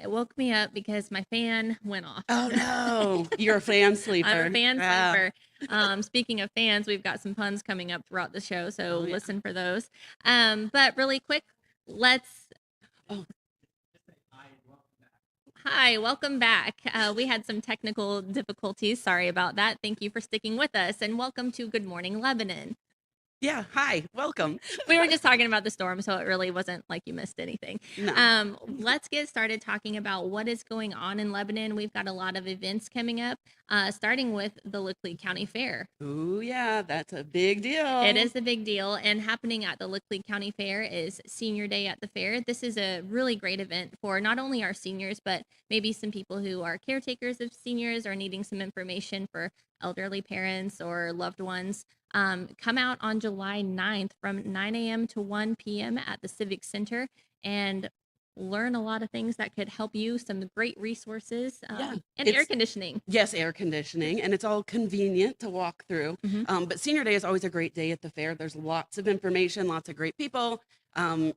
It woke me up because my fan went off. Oh no, you're a fan sleeper. I'm a fan Yeah. sleeper. Speaking of fans, we've got some puns coming up throughout the show, so Oh yeah. listen for those. But really quick, let's. Oh, Hi, welcome back. We had some technical difficulties. Sorry about that. Thank you for sticking with us, and welcome to Good Morning Lebanon. yeah. Hi, welcome. We were just talking about the storm, so it really wasn't like you missed anything. No. Let's get started talking about what is going on in Lebanon. We've got a lot of events coming up, starting with the Lickley County Fair. Oh yeah, that's a big deal. It is a big deal, and happening at the Lickley County Fair is Senior Day at the Fair. This is a really great event for not only our seniors, but maybe some people who are caretakers of seniors or needing some information for elderly parents or loved ones. Come out on July 9th from 9 a.m. to 1 p.m. at the Civic Center and learn a lot of things that could help you, some great resources, Yeah, and air conditioning. yes, air conditioning, and it's all convenient to walk through. Mhm. But Senior Day is always a great day at the fair. There's lots of information, lots of great people.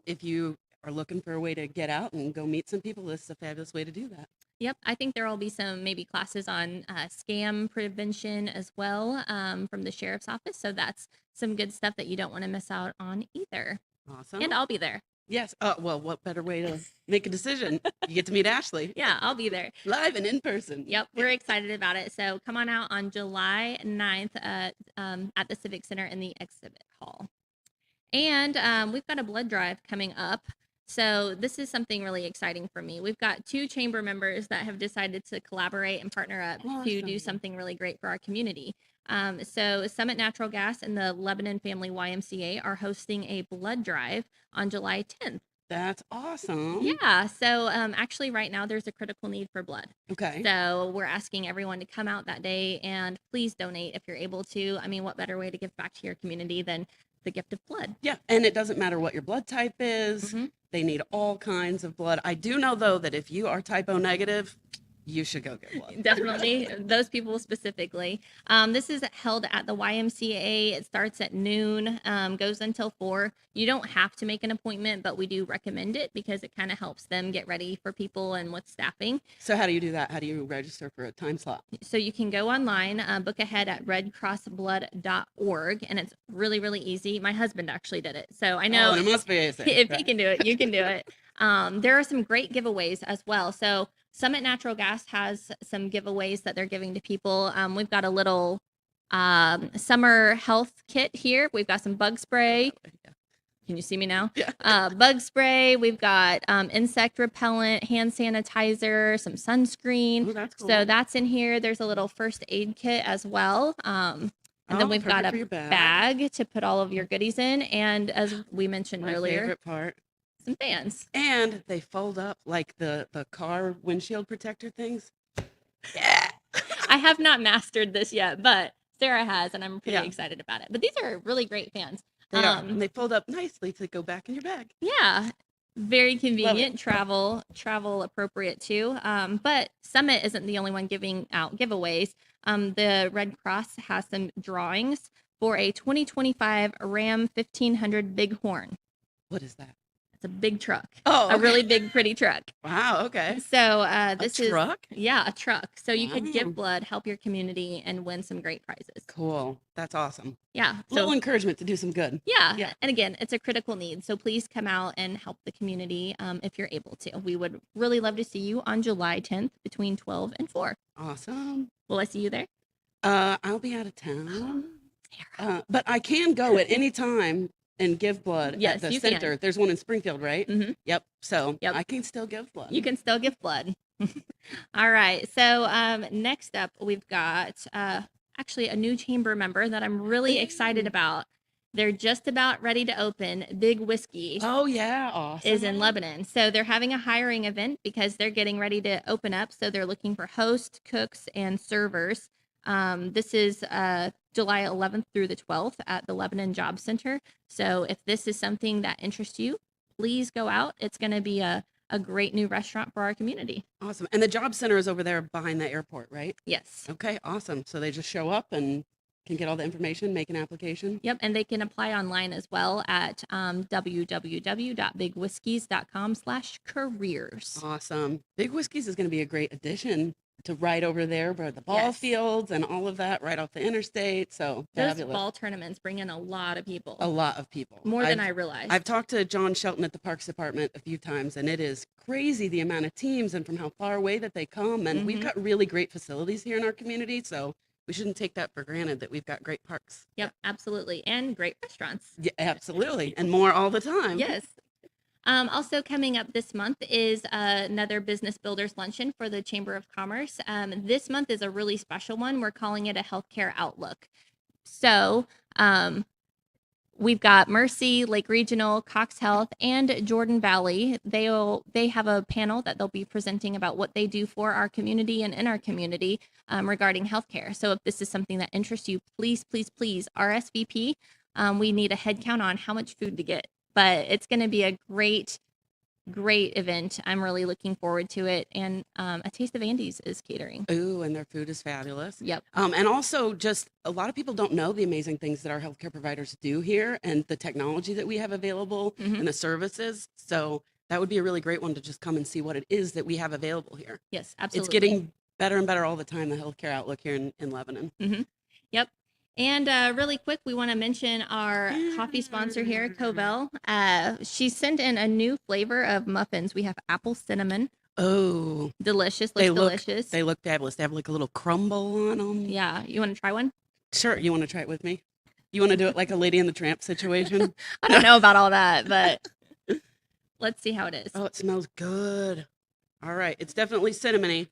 If you are looking for a way to get out and go meet some people, this is a fabulous way to do that. Yep, I think there will be some maybe classes on scam prevention as well from the sheriff's office. So that's some good stuff that you don't want to miss out on either. Awesome. And I'll be there. Yes. Well, what better way to make a decision? You get to meet Ashley Yeah, I'll be there. live and in person. Yep, we're excited about it. So come on out on July 9th at the Civic Center in the exhibit hall. And we've got a blood drive coming up. So this is something really exciting for me. We've got two chamber members that have decided to collaborate and partner up to do Awesome. something really great for our community. So Summit Natural Gas and the Lebanon Family YMCA are hosting a blood drive on July 10th. That's awesome. Yeah. So actually, right now there's a critical need for blood. Okay. So we're asking everyone to come out that day and please donate if you're able to. I mean, what better way to give back to your community than the gift of blood? Yeah, and it doesn't matter what your blood type is. Mhm. They need all kinds of blood. I do know though that if you are type O negative, you should go get blood. Definitely, those people specifically. This is held at the YMCA. It starts at noon, goes until 4. You don't have to make an appointment, but we do recommend it because it kind of helps them get ready for people and with staffing. So how do you do that? How do you register for a time slot? So you can go online, book ahead at redcrossblood.org, and it's really, really easy. My husband actually did it. So I know Oh, it must be easy. if he Right. can do it, you can do it. There are some great giveaways as well. So Summit Natural Gas has some giveaways that they're giving to people. We've got a little summer health kit here. We've got some bug spray. Yeah. Can you see me now? Yeah. Bug spray. We've got insect repellent, hand sanitizer, some sunscreen. Oh, that's cool. So that's in here. There's a little first aid kit as well. And then we've got perfect a for your bag to put all of your goodies in. And as we mentioned My earlier, favorite part. some fans. And they fold up like the car windshield protector things. Yeah. I have not mastered this yet, but Sarah has, and I'm pretty Yeah. excited about it. But these are really great fans. They are. And they fold up nicely to go back in your bag. Yeah, very convenient, travel appropriate too. But Summit isn't the only one giving out giveaways. The Red Cross has some drawings for a 2025 Ram 1500 Bighorn. What is that? It's a big truck. Oh, A really big, pretty truck. wow. Okay. So this A is truck? yeah, a truck. So you could Wow. give blood, help your community, and win some great prizes. Cool. That's awesome. Yeah. A little So encouragement to do some good. yeah. Yeah. And again, it's a critical need. So please come out and help the community if you're able to. We would really love to see you on July 10th between 12 and 4. Awesome. Will I see you there? I'll be out of town, but I can go at any time and give blood Yes, at the you can. center. There's one in Springfield, right? Mm-hmm. Yep. So Yep. I can still give blood. You can still give blood. All right. So next up, we've got actually a new chamber member that I'm really excited about. They're just about ready to open. Big Whiskey Oh yeah, awesome. is in Lebanon. So they're having a hiring event because they're getting ready to open up. So they're looking for hosts, cooks, and servers. This is July 11th through the 12th at the Lebanon Job Center. So if this is something that interests you, please go out. It's going to be a great new restaurant for our community. Awesome. And the job center is over there behind the airport, right? Yes. Okay, awesome. So they just show up and can get all the information, make an application. Yep, and they can apply online as well at www.bigwhiskies.com/careers. Awesome. Big Whiskies is going to be a great addition to right over there where the ball Yes. fields and all of that right off the interstate. So Those fabulous. fall tournaments bring in a lot of people. A lot of people. More than I realized. I've talked to John Shelton at the Parks Department a few times, and it is crazy the amount of teams and from how far away that they come. And we've got really great facilities here in our community. So we shouldn't take that for granted that we've got great parks. Yep, absolutely. And great restaurants. Yeah, absolutely. And more all the time. Yes. Also coming up this month is another Business Builders Luncheon for the Chamber of Commerce. This month is a really special one. We're calling it a Healthcare Outlook. So we've got Mercy, Lake Regional, Cox Health, and Jordan Valley. They have a panel that they'll be presenting about what they do for our community and in our community regarding healthcare. So if this is something that interests you, please, please, please RSVP. We need a head count on how much food to get. But it's going to be a great event. I'm really looking forward to it. And A Taste of Andy's is catering. Ooh, and their food is fabulous. Yep. And also just a lot of people don't know the amazing things that our healthcare providers do here and the technology that we have available and the services. So that would be a really great one to just come and see what it is that we have available here. Yes, absolutely. It's getting better and better all the time, the healthcare outlook here in Lebanon. Yep. And really quick, we want to mention our coffee sponsor here, Covell. She sent in a new flavor of muffins. We have apple cinnamon. Oh, Delicious. Delicious. They look fabulous. They have like a little crumble on them. Yeah. You want to try one? Sure. You want to try it with me? You want to do it like a Lady and the Tramp situation? I don't know about all that, but let's see how it is. Oh, it smells good. All right. It's definitely cinnamony.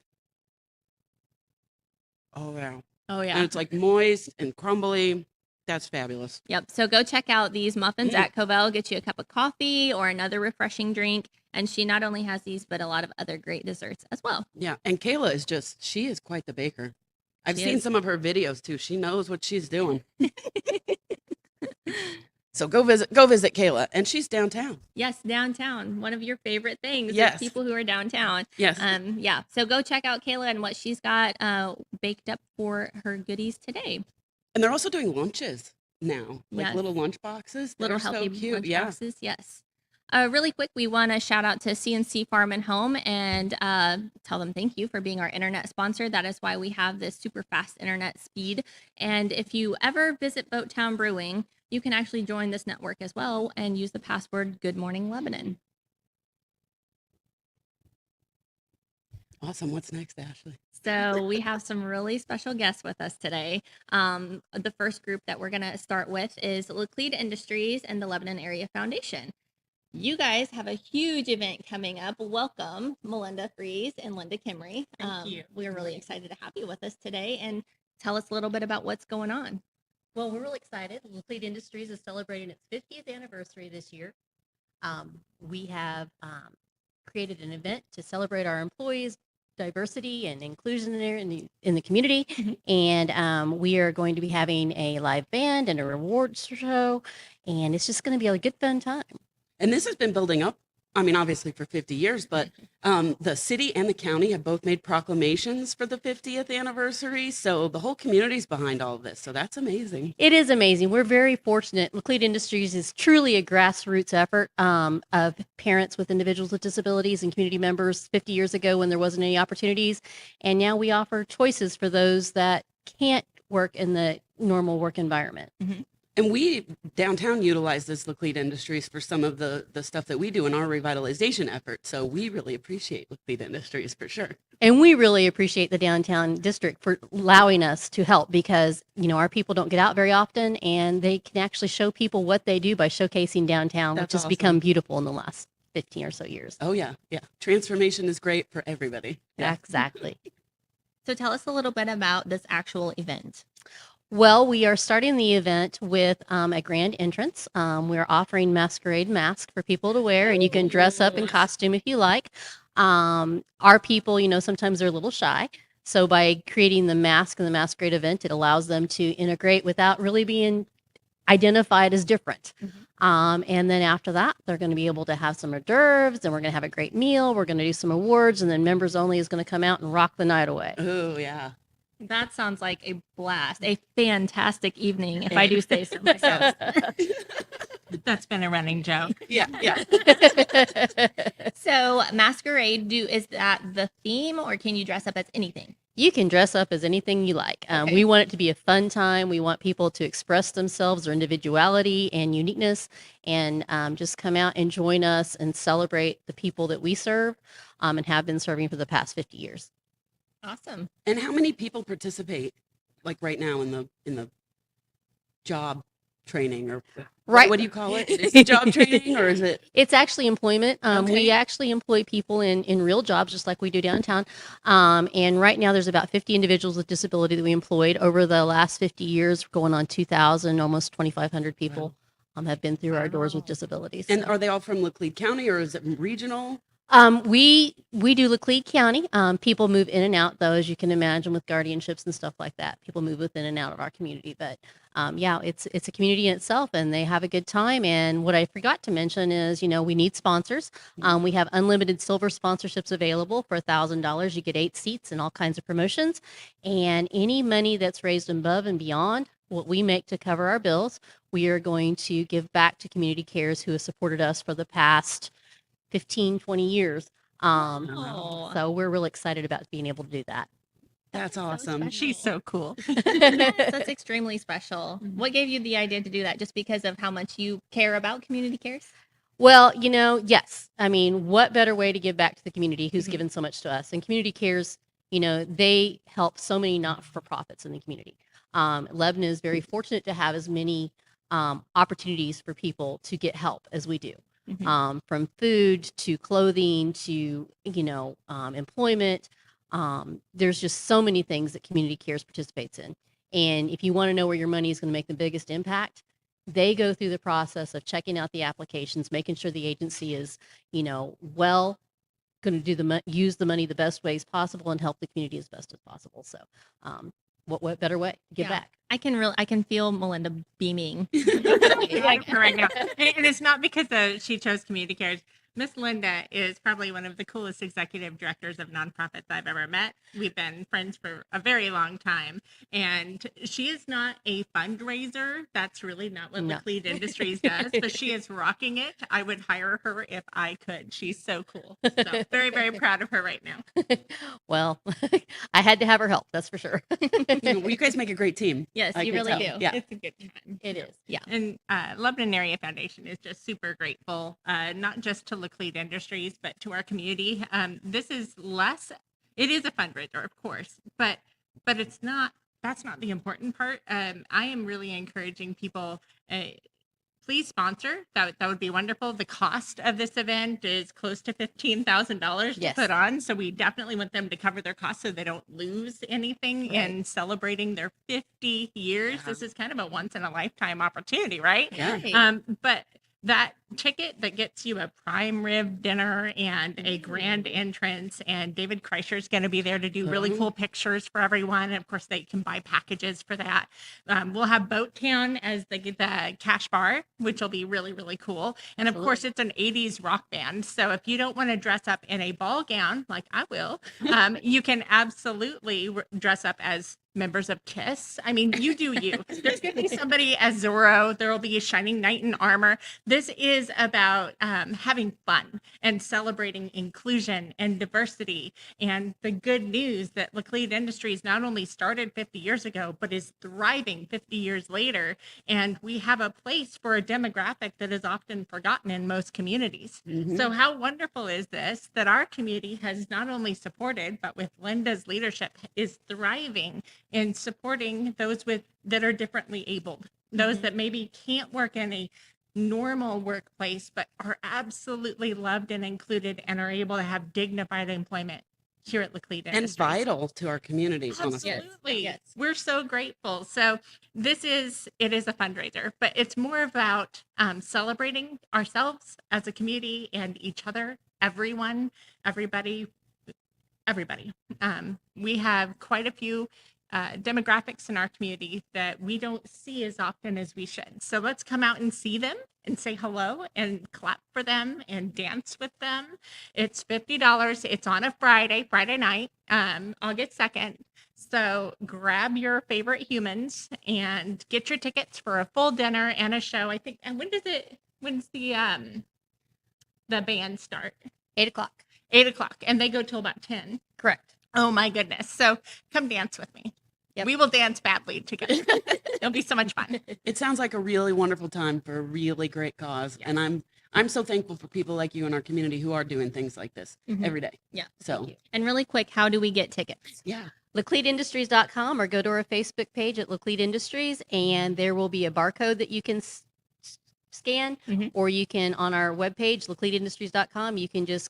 Oh, wow. Oh, yeah. And it's like moist and crumbly. That's fabulous. Yep. So go check out these muffins at Covell. Get you a cup of coffee or another refreshing drink. And she not only has these, but a lot of other great desserts as well. Yeah. And Kayla is she is quite the baker. I've seen some of her videos too. She knows what she's doing. So go visit Kayla. And she's downtown. Yes, downtown. One of your favorite things Yes. is people who are downtown. Yes. Yeah. So go check out Kayla and what she's got baked up for her goodies today. And they're also doing lunches now, like Yes. little lunch boxes. Little They're healthy so cute. lunch Yeah. boxes. Yes. Really quick, we want to shout out to CNC Farm and Home and tell them thank you for being our internet sponsor. That is why we have this super fast internet speed. And if you ever visit Boattown Brewing, you can actually join this network as well and use the password Good Morning Lebanon. Awesome. What's next, Ashley? So we have some really special guests with us today. The first group that we're going to start with is Laclede Industries and the Lebanon Area Foundation. You guys have a huge event coming up. Welcome, Melinda Fries and Linda Kimry. Thank you. We're really excited to have you with us today and tell us a little bit about what's going on. Well, we're really excited. Lebanon Industries is celebrating its 50th anniversary this year. We have created an event to celebrate our employees' diversity and inclusion in the community. And we are going to be having a live band and a rewards show. And it's just going to be a good, fun time. And this has been building up, I mean, obviously for 50 years, but the city and the county have both made proclamations for the 50th anniversary. So the whole community's behind all of this. So that's amazing. It is amazing. We're very fortunate. Laclede Industries is truly a grassroots effort of parents with individuals with disabilities and community members 50 years ago when there wasn't any opportunities. And now we offer choices for those that can't work in the normal work environment. And we downtown utilize this Laclede Industries for some of the stuff that we do in our revitalization effort. So we really appreciate Laclede Industries for sure. And we really appreciate the downtown district for allowing us to help because, you know, our people don't get out very often and they can actually show people what they do by showcasing downtown, That's which has awesome. become beautiful in the last 15 or so years. Oh, yeah. Yeah. Transformation is great for everybody. Yeah. Exactly. So tell us a little bit about this actual event. Well, we are starting the event with a grand entrance. We're offering masquerade masks for people to wear, and you can dress up in costume if you like. Our people, you know, sometimes they're a little shy. So by creating the mask and the masquerade event, it allows them to integrate without really being identified as different. And then after that, they're going to be able to have some hors d'oeuvres, and we're going to have a great meal. We're going to do some awards, and then members only is going to come out and rock the night away. Oh, yeah. That sounds like a blast, a fantastic evening, if I do say so myself. That's been a running joke. Yeah, yeah. So, masquerade, is that the theme, or can you dress up as anything? You can dress up as anything you like. Okay. We want it to be a fun time. We want people to express themselves, their individuality and uniqueness, and just come out and join us and celebrate the people that we serve and have been serving for the past 50 years. Awesome. And how many people participate, like right now, in the job training, or Right. what do you call it? Is it job training, or is it? It's actually employment. Okay. We actually employ people in real jobs, just like we do downtown. And right now, there's about 50 individuals with disability that we employed over the last 50 years, going on 2,000, almost 2,500 people have been through our doors with disabilities. And are they all from Laclede County, or is it regional? We do Laclede County. People move in and out, though, as you can imagine, with guardianships and stuff like that. People move within and out of our community, but yeah, it's a community in itself, and they have a good time. And what I forgot to mention is, we need sponsors. We have unlimited silver sponsorships available for $1,000. You get 8 seats and all kinds of promotions, and any money that's raised above and beyond what we make to cover our bills, we are going to give back to Community Cares, who has supported us for the past 15, 20 years. Oh. So we're really excited about being able to do that. That's so awesome. special. She's so cool. Yes, that's extremely special. What gave you the idea to do that? Just because of how much you care about community cares? Well, yes. I mean, what better way to give back to the community who's Mhm. given so much to us? And Community Cares, they help so many not-for-profits in the community. Lebanon is very fortunate to have as many opportunities for people to get help as we do. From food to clothing to employment. There's just so many things that Community Cares participates in. And if you want to know where your money is going to make the biggest impact, they go through the process of checking out the applications, making sure the agency is, well, going to do use the money the best ways possible and help the community as best as possible. So, what better way to give back? I can feel Melinda beaming. Like her right now. And it's not because she chose Community Cares. Miss Linda is probably one of the coolest executive directors of nonprofits I've ever met. We've been friends for a very long time. And she is not a fundraiser. That's really not what No. Laclede Industries does, but she is rocking it. I would hire her if I could. She's so cool. So very, very proud of her right now. Well, I had to have her help, that's for sure. Well, you guys make a great team. Yes, I you can really tell. do. Yeah. It's a good time. It is. Yeah. And Lebanon Area Foundation is just super grateful, not just to Laclede Industries, but to our community. This is it is a fundraiser, of course, but it's not, that's not the important part. I am really encouraging people, please sponsor. That would be wonderful. The cost of this event is close to $15,000 to Yes. put on. So we definitely want them to cover their costs so they don't lose anything Right. in celebrating their 50 years. Yeah. This is kind of a once in a lifetime opportunity, right? Yeah. Right. But that ticket that gets you a prime rib dinner and a grand entrance, and David Kreischer is going to be there to do really cool pictures for everyone. And of course, they can buy packages for that. We'll have Boat Town as the cash bar, which will be really, really cool. And of course, it's an 80s rock band. So if you don't want to dress up in a ball gown, like I will, you can absolutely dress up as members of KISS. I mean, you do you. There's going to be somebody as Zorro. There will be a shining knight in armor. This is about having fun and celebrating inclusion and diversity, and the good news that Laclede Industries not only started 50 years ago, but is thriving 50 years later. And we have a place for a demographic that is often forgotten in most communities. Mhm. So how wonderful is this that our community has not only supported, but with Linda's leadership is thriving in supporting those that are differently abled, those that maybe can't work in a normal workplace, but are absolutely loved and included and are able to have dignified employment here at Laclede And Industries. vital to our communities, honestly. Absolutely. Yes. We're so grateful. So it is a fundraiser, but it's more about celebrating ourselves as a community and each other, everyone, everybody. We have quite a few demographics in our community that we don't see as often as we should. So let's come out and see them and say hello and clap for them and dance with them. It's $50. It's on a Friday night, August 2nd. So grab your favorite humans and get your tickets for a full dinner and a show. I think. And when's the band start? 8 o'clock. 8 o'clock, and they go till about 10. Correct. Oh my goodness! So come dance with me. Yep. We will dance badly together. It'll be so much fun. It sounds like a really wonderful time for a really great cause. Yes. And I'm so thankful for people like you in our community who are doing things like this Mhm. every day. Yeah. So, And really quick, how do we get tickets? yeah. LeCleatIndustries.com, or go to our Facebook page at LeCleat Industries, and there will be a barcode that you can scan, Mhm. or you can, on our webpage, LeCleatIndustries.com, you can just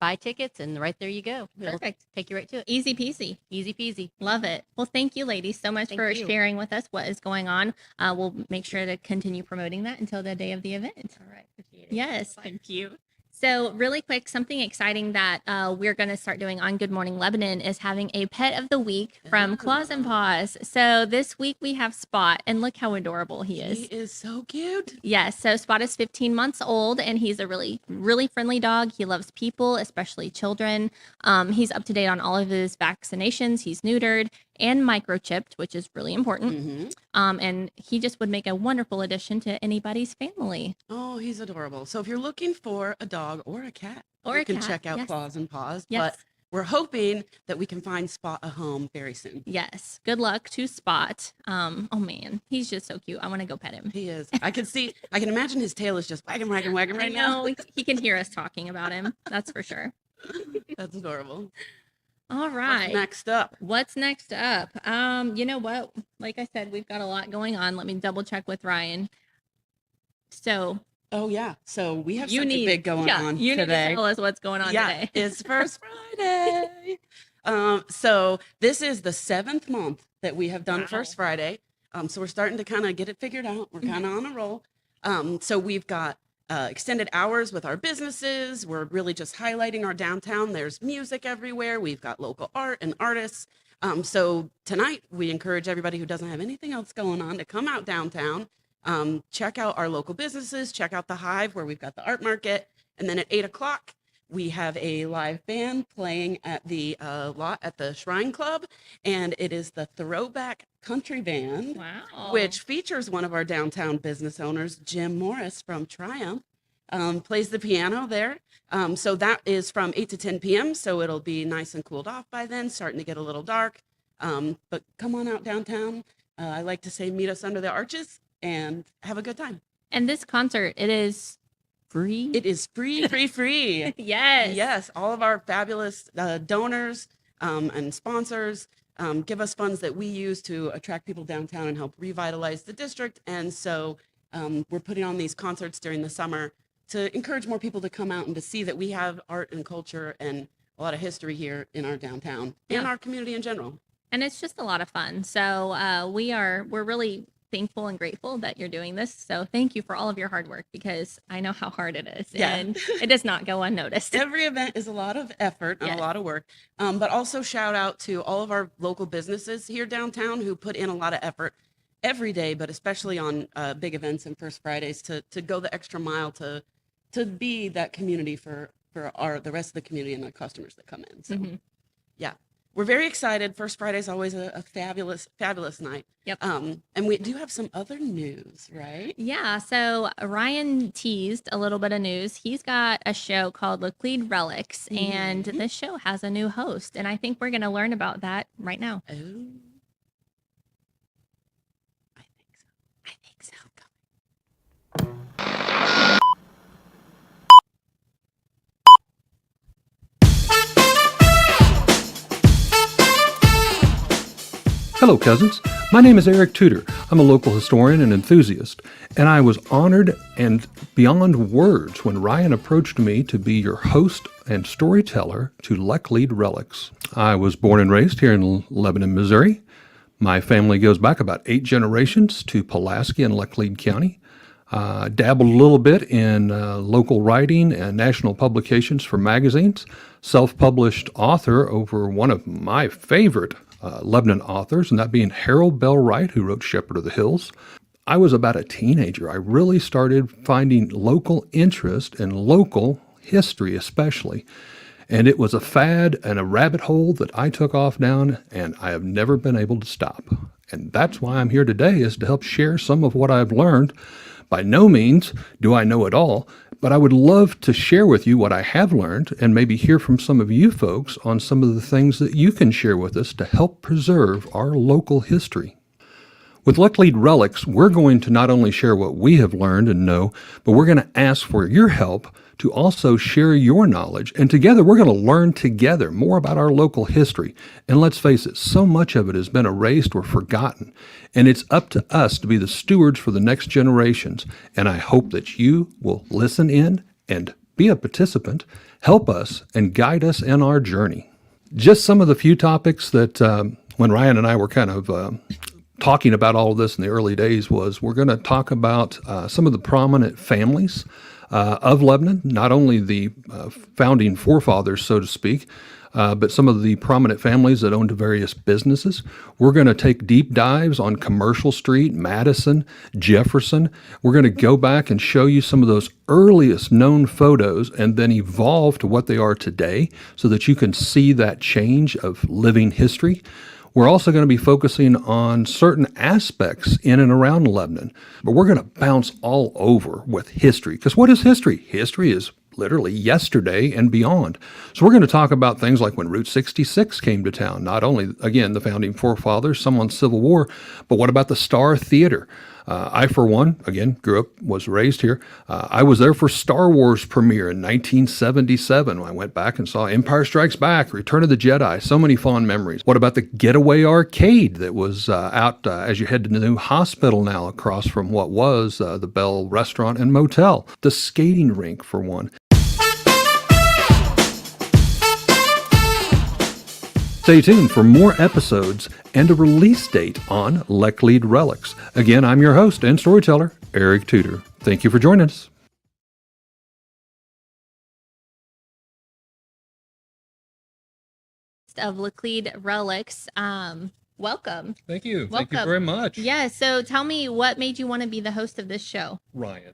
buy tickets, and right there you go. It'll Perfect. take you right to it. Easy peasy. Easy peasy. Love it. Well, thank you, ladies, so much Thank for you. sharing with us what is going on. We'll make sure to continue promoting that until the day of the event. All right. Appreciate it. Yes. Thank you. So, really quick, something exciting that we're going to start doing on Good Morning Lebanon is having a pet of the week from Claws and Paws. So, this week we have Spot, and look how adorable he is. He is so cute. Yes, so Spot is 15 months old, and he's a really, really friendly dog. He loves people, especially children. He's up to date on all of his vaccinations. He's neutered and microchipped, which is really important. Hmm. And he just would make a wonderful addition to anybody's family. Oh, he's adorable. So if you're looking for a dog or a cat, Or you a can cat, check out yes. Claws and Paws. Yes. But we're hoping that we can find Spot a home very soon. Yes. Good luck to Spot. Oh man, he's just so cute. I want to go pet him. He is. I can imagine his tail is just wagging, wagging, wagging I right now. know he can hear us talking about him. That's for sure. That's adorable. All What's right. next up? What's next up? You know what? Like I said, we've got a lot going on. Let me double check with Ryan. So Oh yeah. So we have you something need big going on you today. need to tell us what's going on today. It's First Friday. So this is the 7th month that we have done Wow. First Friday. So we're starting to kind of get it figured out. We're kind of on a roll. So we've got extended hours with our businesses. We're really just highlighting our downtown. There's music everywhere. We've got local art and artists. So tonight we encourage everybody who doesn't have anything else going on to come out downtown. Check out our local businesses, check out the Hive where we've got the art market. And then at 8 o'clock, we have a live band playing at the lot at the Shrine Club. And it is the Throwback Country Band, Wow. which features one of our downtown business owners, Jim Morris from Triumph, plays the piano there. So that is from 8 to 10 p.m. So it'll be nice and cooled off by then, starting to get a little dark. But come on out downtown. I like to say meet us under the arches and have a good time. And this concert, it is free. It is free, free, free. Yes. Yes, all of our fabulous donors and sponsors give us funds that we use to attract people downtown and help revitalize the district. And so we're putting on these concerts during the summer to encourage more people to come out and to see that we have art and culture and a lot of history here in our downtown and Yeah. our community in general. And it's just a lot of fun. So we're really thankful and grateful that you're doing this. So thank you for all of your hard work, because I know how hard it is. Yeah. And it does not go unnoticed. Every event is a lot of effort and Yes. a lot of work, but also shout out to all of our local businesses here downtown who put in a lot of effort every day, but especially on big events and First Fridays to go the extra mile to be that community for the rest of the community and the customers that come in. So Mhm. yeah, we're very excited. First Friday is always a fabulous, fabulous night. Yep. And we do have some other news, right? Yeah, so Ryan teased a little bit of news. He's got a show called Lebanon Relics, and Mhm. this show has a new host, and I think we're going to learn about that right now. Oh, I think so. I think so. Hello, cousins. My name is Eric Tudor. I'm a local historian and enthusiast, and I was honored and beyond words when Ryan approached me to be your host and storyteller to Lebanon Relics. I was born and raised here in Lebanon, Missouri. My family goes back about 8 generations to Pulaski and Lebanon County. Dabbled a little bit in local writing and national publications for magazines. Self-published author over one of my favorite Lebanon authors, and that being Harold Bell Wright, who wrote Shepherd of the Hills. I was about a teenager. I really started finding local interest and local history especially. And it was a fad and a rabbit hole that I took off down, and I have never been able to stop. And that's why I'm here today, is to help share some of what I've learned. By no means do I know it all, but I would love to share with you what I have learned and maybe hear from some of you folks on some of the things that you can share with us to help preserve our local history. With Luck Lead Relics, we're going to not only share what we have learned and know, but we're going to ask for your help to also share your knowledge. And together, we're going to learn together more about our local history. And let's face it, so much of it has been erased or forgotten. And it's up to us to be the stewards for the next generations. And I hope that you will listen in and be a participant, help us, and guide us in our journey. Just some of the few topics that when Ryan and I were kind of talking about all of this in the early days was we're going to talk about some of the prominent families of Lebanon, not only the founding forefathers, so to speak, but some of the prominent families that owned various businesses. We're going to take deep dives on Commercial Street, Madison, Jefferson. We're going to go back and show you some of those earliest known photos and then evolve to what they are today so that you can see that change of living history. We're also going to be focusing on certain aspects in and around Lebanon, but we're going to bounce all over with history. Because what is history? History is literally yesterday and beyond. So we're going to talk about things like when Route 66 came to town. Not only, again, the founding forefathers, some on Civil War, but what about the Star Theater? I, for one, again, was raised here. I was there for Star Wars premiere in 1977. I went back and saw Empire Strikes Back, Return of the Jedi. So many fond memories. What about the Getaway Arcade that was out as you head to the new hospital now across from what was the Bell Restaurant and Motel? The skating rink, for one. Stay tuned for more episodes and a release date on Luck Lead Relics. Again, I'm your host and storyteller, Eric Tudor. Thank you for joining us. Of Luck Lead Relics. Welcome. Thank you. Thank Welcome. you very much. Yeah, so tell me, what made you want to be the host of this show? Ryan.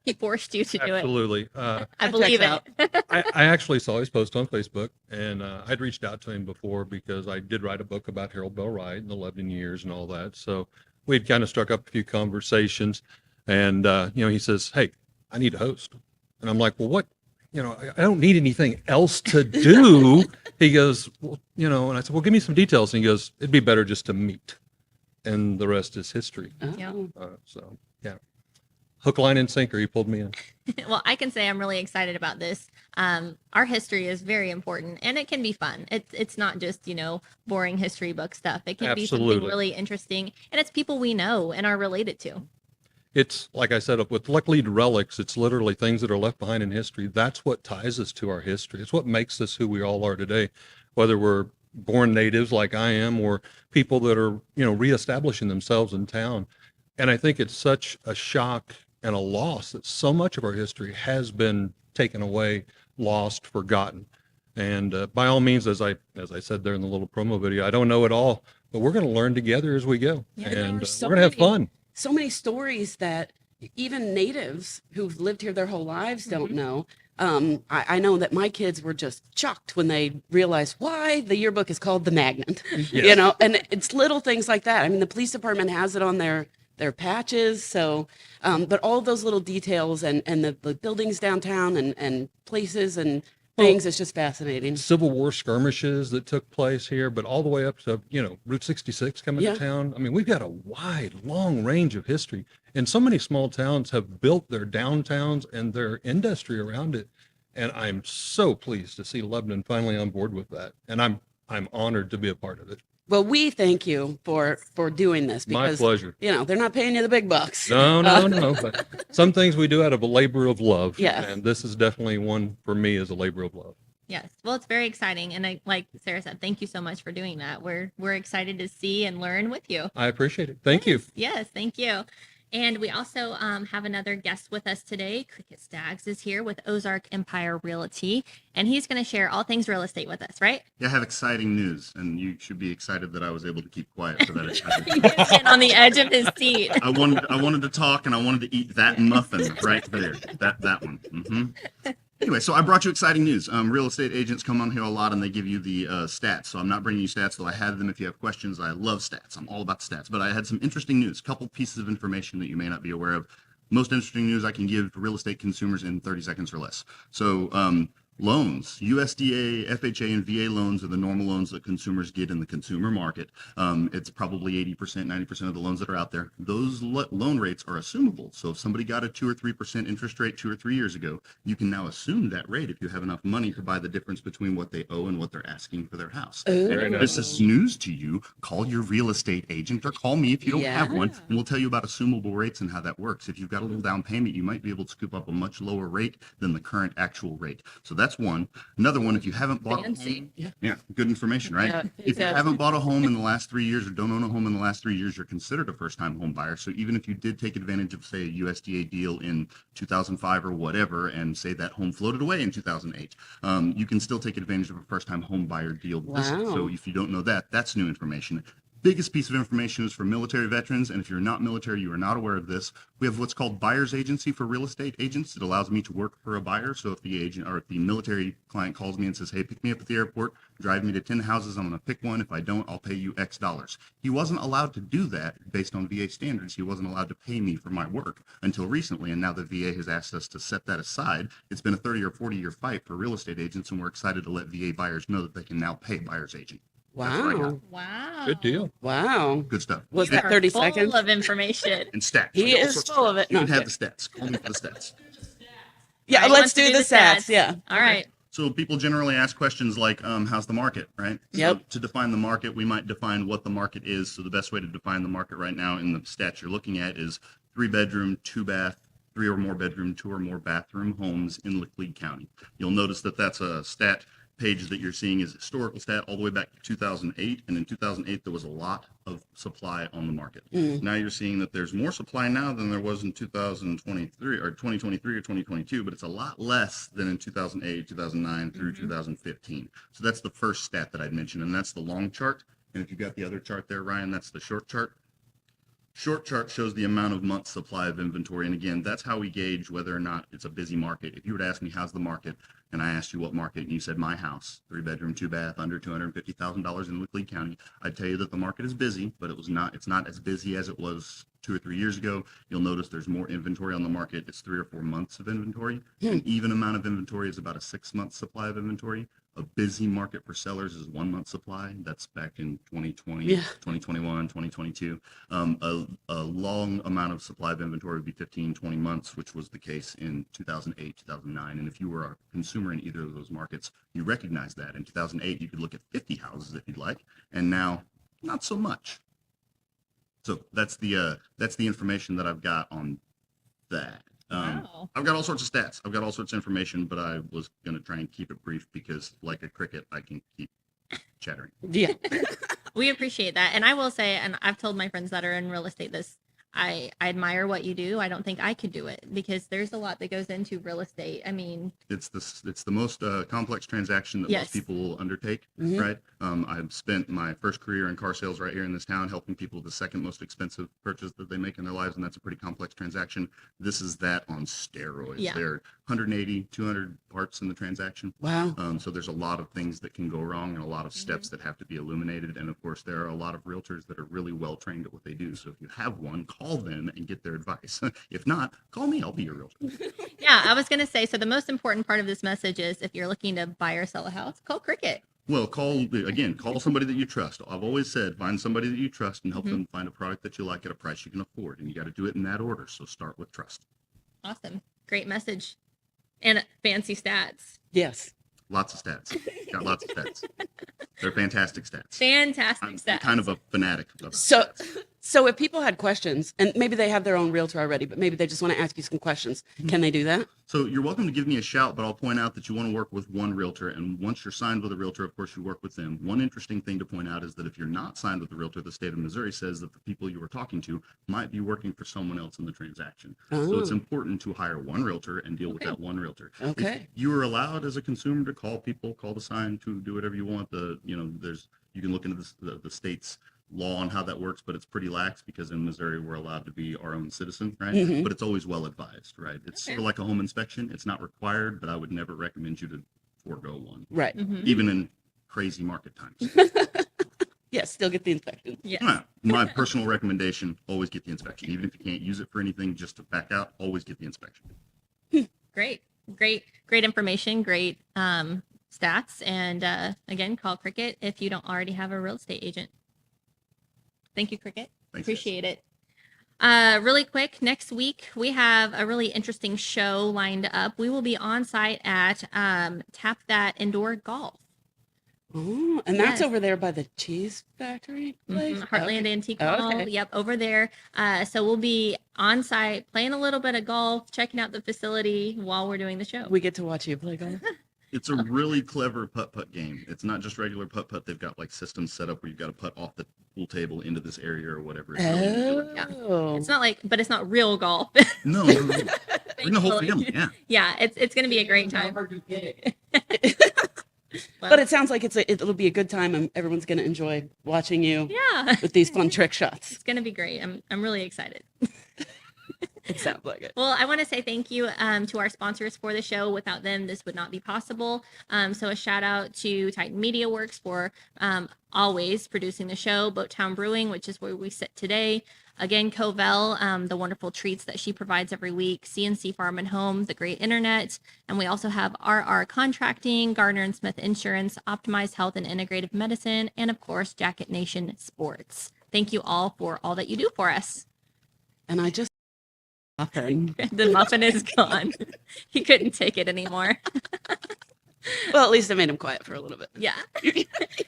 He forced you to do it. Absolutely. I believe it. I actually saw his post on Facebook, and I'd reached out to him before because I did write a book about Harold Bell Wright and the Lebanon years and all that. So we'd kind of struck up a few conversations, and he says, "Hey, I need a host," and I'm like, "Well, what? I don't need anything else to do." He goes, "Well, and I said, "Well, give me some details," and he goes, "It'd be better just to meet," and the rest is history. Yeah. So yeah. Hook, line, and sinker, he pulled me in. Well, I can say I'm really excited about this. Our history is very important, and it can be fun. It's not just, boring history book stuff. It can be something really interesting, and it's people we know and are related to. It's, like I said, with Luck Lead Relics, it's literally things that are left behind in history. That's what ties us to our history. It's what makes us who we all are today, whether we're born natives like I am or people that are, reestablishing themselves in town. And I think it's such a shock and a loss that so much of our history has been taken away, lost, forgotten. And by all means, as I said there in the little promo video, I don't know it all, but we're going to learn together as we go. Yeah, and we're going to have fun. So many stories that even natives who've lived here their whole lives don't know. I know that my kids were just shocked when they realized why the yearbook is called the Magnet. Yes. And it's little things like that. I mean, the police department has it on their patches. So, but all those little details and the buildings downtown and places and things, it's just fascinating. Civil War skirmishes that took place here, but all the way up to, Route 66 coming to town. I mean, we've got a wide, long range of history. And so many small towns have built their downtowns and their industry around it. And I'm so pleased to see Lebanon finally on board with that. And I'm honored to be a part of it. Well, we thank you for doing this because, my pleasure. They're not paying you the big bucks. No. But some things we do out of a labor of love. Yes. And this is definitely one for me as a labor of love. Yes. Well, it's very exciting. And like Sarah said, thank you so much for doing that. We're excited to see and learn with you. I appreciate it. Thank you. Yes, thank you. And we also have another guest with us today. Cricket Staggs is here with Ozark Empire Realty, and he's going to share all things real estate with us, right? Yeah, I have exciting news, and you should be excited that I was able to keep quiet for that. He's sitting on the edge of his seat. I wanted to talk, and I wanted to eat that muffin right there. That one. Anyway, so I brought you exciting news. Real estate agents come on here a lot and they give you the stats. So I'm not bringing you stats, though I had them. If you have questions, I love stats. I'm all about stats. But I had some interesting news, a couple pieces of information that you may not be aware of. Most interesting news I can give to real estate consumers in 30 seconds or less. So loans, USDA, FHA, and VA loans are the normal loans that consumers get in the consumer market. It's probably 80%, 90% of the loans that are out there. Those loan rates are assumable. So if somebody got a 2 or 3% interest rate 2 or 3 years ago, you can now assume that rate if you have enough money to buy the difference between what they owe and what they're asking for their house. Very If nice. this is news to you, call your real estate agent or call me if you don't have one, Yeah. and we'll tell you about assumable rates and how that works. If you've got a little down payment, you might be able to scoop up a much lower rate than the current actual rate. So that's one. Another one, if you haven't bought Fancy. a home, yeah, good information, right? Yeah, If you yeah. haven't bought a home in the last 3 years or don't own a home in the last 3 years, you're considered a first-time home buyer. So even if you did take advantage of, say, a USDA deal in 2005 or whatever, and say that home floated away in 2008, you can still take advantage of a first-time home buyer deal. So Wow. if you don't know that, that's new information. Biggest piece of information is for military veterans, and if you're not military, you are not aware of this. We have what's called buyer's agency for real estate agents. It allows me to work for a buyer. So if the agent or if the military client calls me and says, hey, pick me up at the airport, drive me to 10 houses, I'm going to pick one. If I don't, I'll pay you X dollars. He wasn't allowed to do that based on VA standards. He wasn't allowed to pay me for my work until recently, and now the VA has asked us to set that aside. It's been a 30 or 40-year fight for real estate agents, and we're excited to let VA buyers know that they can now pay buyer's agent. That's what I got. Wow. Wow. Good deal. Wow. Good stuff. Was You that are 30 full seconds? of information. And stats. He I got all is sorts full of it. You No, can have okay. the stats. Call me for the stats. Yeah, All right, let's wants to do the stats. Yeah. All right. So people generally ask questions like, how's the market, right? Yep. So to define the market, we might define what the market is. So the best way to define the market right now in the stats you're looking at is 3-bedroom, 2-bath, 3 or more bedroom, 2 or more bathroom homes in Laclede County. You'll notice that that's a stat page that you're seeing is historical stat all the way back to 2008. And in 2008, there was a lot of supply on the market. Now you're seeing that there's more supply now than there was in 2023 or 2023 or 2022, but it's a lot less than in 2008, 2009 through 2015. So that's the first stat that I'd mentioned, and that's the long chart. And if you got the other chart there, Ryan, that's the short chart. Short chart shows the amount of months supply of inventory. And again, that's how we gauge whether or not it's a busy market. If you were to ask me, how's the market? And I asked you what market, and you said my house, 3-bedroom, 2-bath, under $250,000 in Laclede County, I'd tell you that the market is busy, but it's not as busy as it was 2 or 3 years ago. You'll notice there's more inventory on the market. It's 3 or 4 months of inventory. An even amount of inventory is about a 6-month supply of inventory. A busy market for sellers is 1 month supply. That's back in 2020, Yeah. 2021, 2022. A long amount of supply of inventory would be 15, 20 months, which was the case in 2008, 2009. And if you were a consumer in either of those markets, you recognize that. In 2008, you could look at 50 houses if you'd like, and now not so much. So that's the information that I've got on that. Wow. I've got all sorts of stats. I've got all sorts of information, but I was going to try and keep it brief because, like a cricket, I can keep chattering. Yeah. We appreciate that. And I will say, and I've told my friends that are in real estate this, I admire what you do. I don't think I could do it because there's a lot that goes into real estate. I mean, It's the most complex transaction that Yes. most people will undertake, right? I've spent my first career in car sales right here in this town, helping people with the second most expensive purchase that they make in their lives, and that's a pretty complex transaction. This is that on steroids. Yeah. There are 180, 200 parts in the transaction. Wow. So there's a lot of things that can go wrong and a lot of steps that have to be illuminated. And of course, there are a lot of realtors that are really well trained at what they do. So if you have one, call them and get their advice. If not, call me. I'll be your realtor. yeah, I was going to say, so the most important part of this message is if you're looking to buy or sell a house, call Cricket. Well, call somebody that you trust. I've always said, find somebody that you trust and help them find a product that you like at a price you can afford. And you got to do it in that order. So start with trust. Awesome. Great message. And fancy stats. Yes. Lots of stats. Got lots of stats. They're fantastic stats. Fantastic I'm stats. kind of a fanatic about So, stats. so if people had questions, and maybe they have their own realtor already, but maybe they just want to ask you some questions, can they do that? So you're welcome to give me a shout, but I'll point out that you want to work with one realtor. And once you're signed with a realtor, of course, you work with them. One interesting thing to point out is that if you're not signed with a realtor, the state of Missouri says that the people you were talking to might be working for someone else in the transaction. So it's Oh. important to hire one realtor and deal with that one realtor. Okay. If you are allowed as a consumer to call people, call the sign, to do whatever you want. You can look into the state's law on how that works, but it's pretty lax because in Missouri we're allowed to be our own citizen, right? Mhm. But it's always well advised, right? It's sort of like a home inspection. It's not required, but I would never recommend you to forego one, Right. even in crazy market times. Yes, still get the inspection. Yes. My personal recommendation: always get the inspection, even if you can't use it for anything. Just to back out, always get the inspection. Great information. Great stats. And again, call Cricket if you don't already have a real estate agent. Thank you, Cricket. Thanks, guys. Appreciate it. Really quick, next week we have a really interesting show lined up. We will be on site at Tap That Indoor Golf. Oh, and that's Yes. over there by the cheese factory place? Heartland Okay. Antique Oh, Mall. okay. Yep, over there. So we'll be on site playing a little bit of golf, checking out the facility while we're doing the show. We get to watch you play golf. It's a really clever putt-putt game. It's not just regular putt-putt. They've got like systems set up where you've got to putt off the pool table into this area or whatever. It's really Oh. It's not like, but it's not real golf. no. Bring the whole family. Yeah. Yeah, it's going to be a great time. But it sounds like it'll be a good time and everyone's going to enjoy watching you Yeah, with these fun trick shots. it's going to be great. I'm really excited. It sounds like it. Well, I want to say thank you to our sponsors for the show. Without them, this would not be possible. So a shout out to Titan Media Works for always producing the show, Boattown Brewing, which is where we sit today. Again, Covell, the wonderful treats that she provides every week, CNC Farm and Home, the great internet. And we also have RR Contracting, Gardner and Smith Insurance, Optimized Health and Integrative Medicine, and of course, Jacket Nation Sports. Thank you all for all that you do for us. And I just The muffin is gone. He couldn't take it anymore. well, at least I made him quiet for a little bit. Yeah.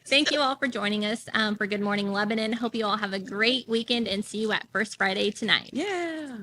Thank you all for joining us for Good Morning Lebanon. Hope you all have a great weekend and see you at First Friday tonight. Yeah.